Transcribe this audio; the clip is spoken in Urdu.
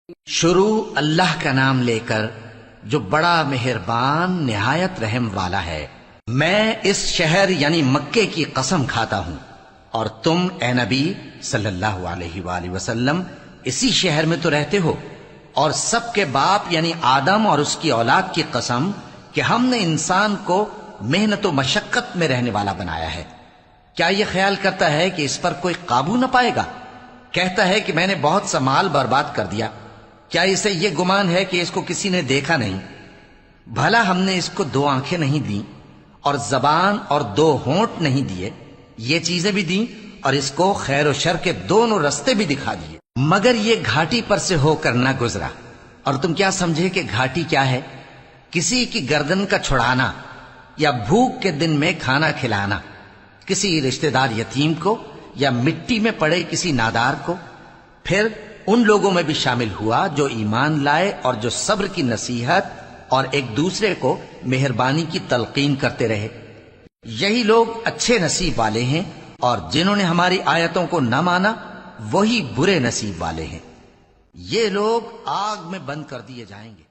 شروع اللہ کا نام لے کر جو بڑا مہربان نہایت رحم والا ہے۔ میں اس شہر یعنی مکے کی قسم کھاتا ہوں، اور تم اے نبی صلی اللہ علیہ وآلہ وسلم اسی شہر میں تو رہتے ہو، اور سب کے باپ یعنی آدم اور اس کی اولاد کی قسم کہ ہم نے انسان کو محنت و مشقت میں رہنے والا بنایا ہے۔ کیا یہ خیال کرتا ہے کہ اس پر کوئی قابو نہ پائے گا؟ کہتا ہے کہ میں نے بہت سا مال برباد کر دیا۔ کیا اسے یہ گمان ہے کہ اس کو کسی نے دیکھا نہیں؟ بھلا ہم نے اس کو 2 آنکھیں نہیں دیں، اور زبان اور 2 ہونٹ نہیں دیے؟ یہ چیزیں بھی دیں، اور اس کو خیر و شر کے دونوں رستے بھی دکھا دیے، مگر یہ گھاٹی پر سے ہو کر نہ گزرا۔ اور تم کیا سمجھے کہ گھاٹی کیا ہے؟ کسی کی گردن کا چھڑانا، یا بھوک کے دن میں کھانا کھلانا، کسی رشتہ دار یتیم کو، یا مٹی میں پڑے کسی نادار کو۔ پھر ان لوگوں میں بھی شامل ہوا جو ایمان لائے اور جو صبر کی نصیحت اور ایک دوسرے کو مہربانی کی تلقین کرتے رہے۔ یہی لوگ اچھے نصیب والے ہیں، اور جنہوں نے ہماری آیتوں کو نہ مانا وہی برے نصیب والے ہیں۔ یہ لوگ آگ میں بند کر دیے جائیں گے۔